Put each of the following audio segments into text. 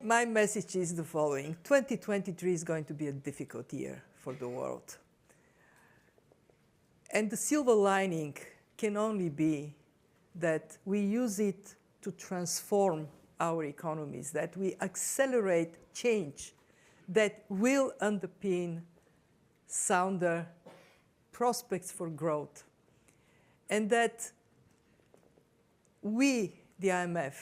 my message is the following. 2023 is going to be a difficult year for the world. And the silver lining can only be that we use it to transform our economies, that we accelerate change that will underpin sounder prospects for growth, and that we, the IMF,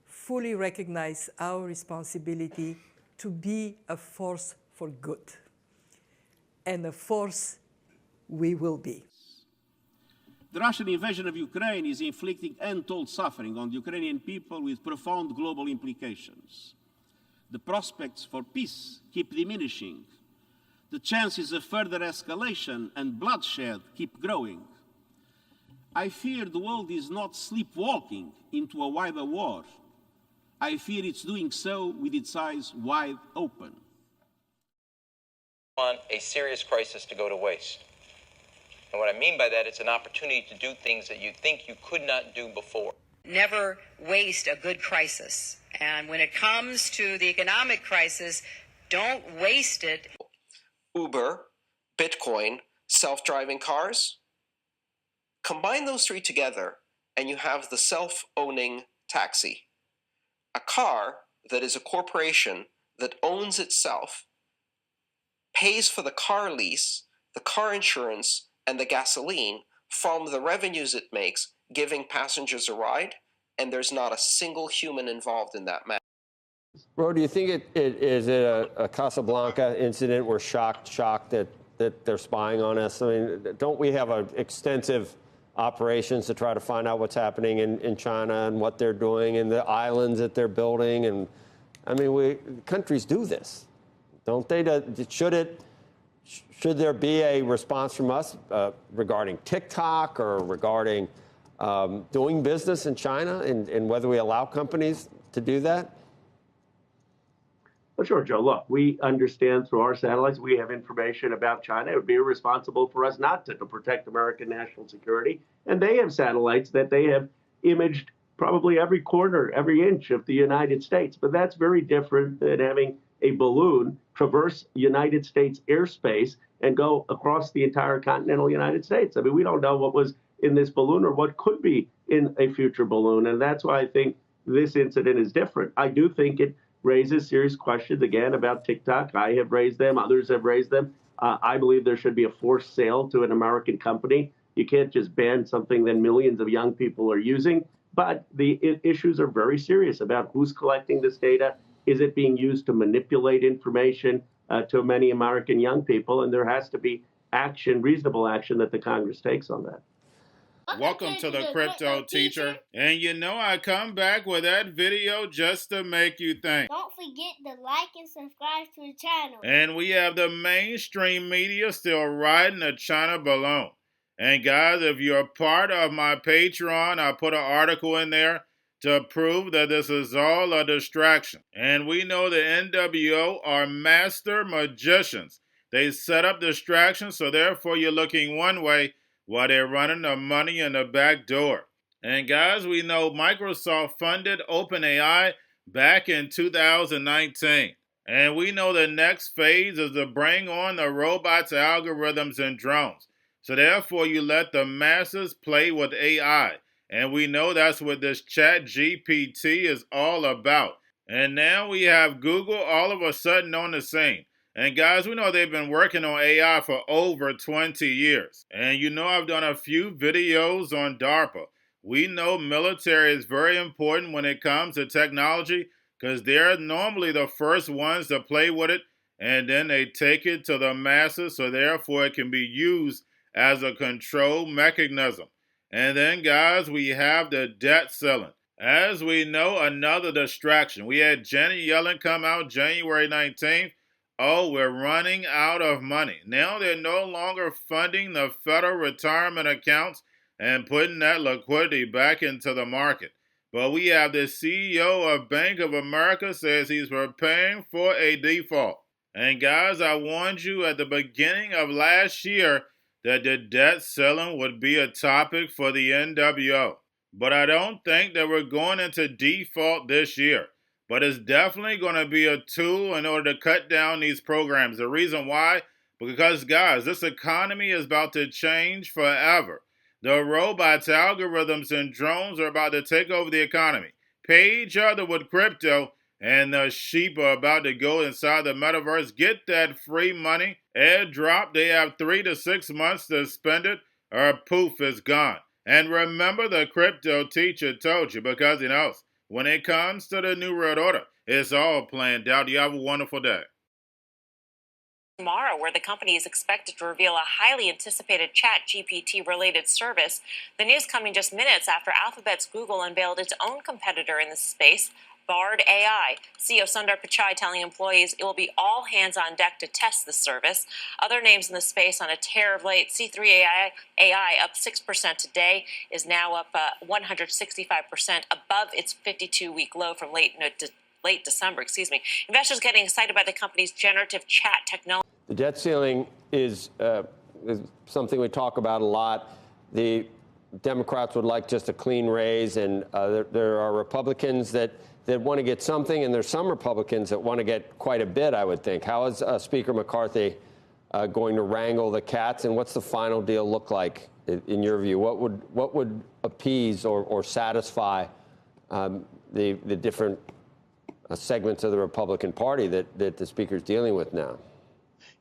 fully recognize our responsibility to be a force for good, and a force we will be. The Russian invasion of Ukraine is inflicting untold suffering on the Ukrainian people with profound global implications. The prospects for peace keep diminishing. The chances of further escalation and bloodshed keep growing. I fear the world is not sleepwalking into a wider war. I fear it's doing so with its eyes wide open. Want a serious crisis to go to waste. And what I mean by that, it's an opportunity to do things that you think you could not do before. Never waste a good crisis. And when it comes to the economic crisis, don't waste it. Uber, Bitcoin, self-driving cars. Combine those three together, and you have the self-owning taxi. A car that is a corporation that owns itself, pays for the car lease, the car insurance, and the gasoline from the revenues it makes, giving passengers a ride, and there's not a single human involved in that matter. Ro, do you think is it a Casablanca incident? We're shocked that they're spying on us. I mean, don't we have extensive operations to try to find out what's happening in China and what they're doing and the islands that they're building? And I mean, countries do this, don't they? Should there be a response from us regarding TikTok or regarding doing business in China and whether we allow companies to do that? Well, sure, Joe. Look, we understand through our satellites, we have information about China. It would be irresponsible for us not to protect American national security. And they have satellites that they have imaged probably every corner, every inch of the United States. But that's very different than having a balloon traverse United States airspace and go across the entire continental United States. I mean, we don't know what was in this balloon or what could be in a future balloon. And that's why I think this incident is different. I do think it raises serious questions, again, about TikTok. I have raised them. Others have raised them. I believe there should be a forced sale to an American company. You can't just ban something that millions of young people are using. But the issues are very serious about who's collecting this data. Is it being used to manipulate information to many American young people? And there has to be action, reasonable action that the Congress takes on that. Welcome to the Crypto Teacher. And you know I come back with that video just to make you think. Don't forget to like and subscribe to the channel. And we have the mainstream media still riding the China balloon. And guys, if you're part of my Patreon, I put an article in there to prove that this is all a distraction. And we know the NWO are master magicians. They set up distractions, so therefore you're looking one way while they're running the money in the back door. And guys, we know Microsoft funded OpenAI back in 2019. And we know the next phase is to bring on the robots, algorithms, and drones. So therefore, you let the masses play with AI. And we know that's what this ChatGPT is all about. And now we have Google all of a sudden on the scene. And guys, we know they've been working on AI for over 20 years. And you know I've done a few videos on DARPA. We know military is very important when it comes to technology because they're normally the first ones to play with it, and then they take it to the masses, so therefore it can be used as a control mechanism. And then, guys, we have the debt ceiling. As we know, another distraction. We had Janet Yellen come out January 19th. Oh, we're running out of money. Now they're no longer funding the federal retirement accounts and putting that liquidity back into the market. But we have the CEO of Bank of America says he's preparing for a default. And guys, I warned you at the beginning of last year that the debt ceiling would be a topic for the NWO. But I don't think that we're going into default this year. but it's definitely going to be a tool in order to cut down these programs. The reason why? Because, guys, this economy is about to change forever. The robots, algorithms, and drones are about to take over the economy, pay each other with crypto, and the sheep are about to go inside the metaverse, get that free money, airdrop. They have 3 to 6 months to spend it, or poof, it's gone. And remember, the crypto teacher told you, because he knows when it comes to the New World Order, it's all planned out. You have a wonderful day. Tomorrow, where the company is expected to reveal a highly anticipated ChatGPT related service. The news coming just minutes after Alphabet's Google unveiled its own competitor in this space, Bard AI. CEO Sundar Pichai telling employees it will be all hands on deck to test the service. Other names in the space on a tear of late. C3 AI up 6% today, is now up 165% above its 52-week low from late December. Investors getting excited by the company's generative chat technology. The debt ceiling is something we talk about a lot. The Democrats would like just a clean raise, and there are Republicans that want to get something, and there's some Republicans that want to get quite a bit, I would think. How is Speaker McCarthy going to wrangle the cats, and what's the final deal look like, in your view? What would appease or satisfy the different segments of the Republican Party that the Speaker's dealing with now?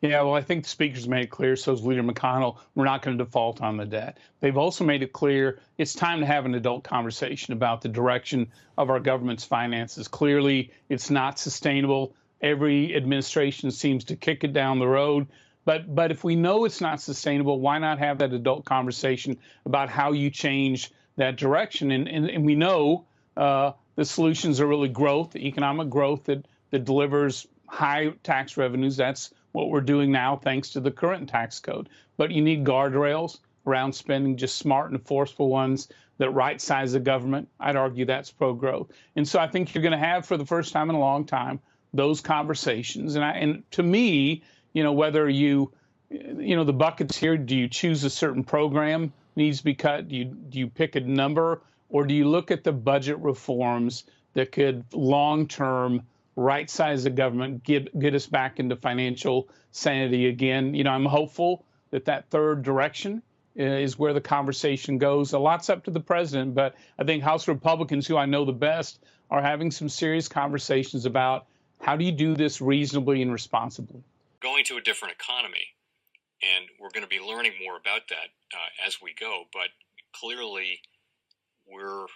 Yeah, well, I think the Speaker's made it clear, so is Leader McConnell, we're not going to default on the debt. They've also made it clear it's time to have an adult conversation about the direction of our government's finances. Clearly, it's not sustainable. Every administration seems to kick it down the road. But if we know it's not sustainable, why not have that adult conversation about how you change that direction? And we know the solutions are really growth, economic growth that delivers high tax revenues. That's what we're doing now, thanks to the current tax code. But you need guardrails around spending, just smart and forceful ones that right-size the government. I'd argue that's pro-growth. And so I think you're going to have, for the first time in a long time, those conversations. And to me, whether the buckets here, do you choose a certain program needs to be cut? Do you pick a number? Or do you look at the budget reforms that could long-term right-size the government, get us back into financial sanity again? I'm hopeful that third direction is where the conversation goes. A lot's up to the president, but I think House Republicans, who I know the best, are having some serious conversations about how do you do this reasonably and responsibly. Going to a different economy, and we're going to be learning more about that as we go, but clearly we're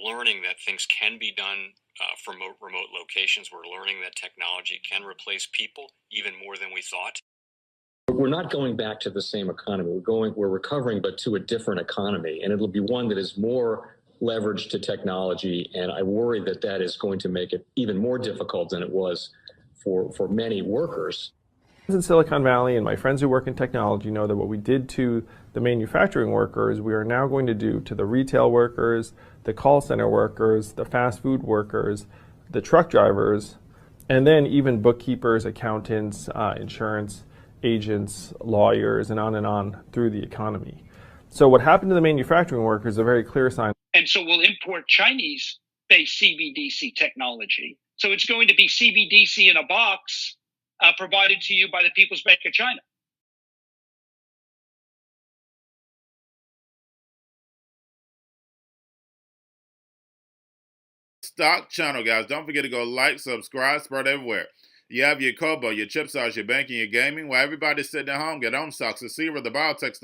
learning that things can be done from remote locations. We're learning that technology can replace people even more than we thought. We're not going back to the same economy. We're recovering, but to a different economy, and it'll be one that is more leveraged to technology. And I worry that is going to make it even more difficult than it was for many workers. In Silicon Valley, and my friends who work in technology know that what we did to the manufacturing workers, we are now going to do to the retail workers, the call center workers, the fast food workers, the truck drivers, and then even bookkeepers, accountants, insurance agents, lawyers, and on through the economy. So what happened to the manufacturing workers is a very clear sign. And so we'll import Chinese-based CBDC technology. So it's going to be CBDC in a box provided to you by the People's Bank of China. Stock channel, guys. Don't forget to go like, subscribe, spread everywhere. You have your Kobo, your chip size, your banking, your gaming. While everybody's sitting at home, get on stocks. The Seaver, the biotech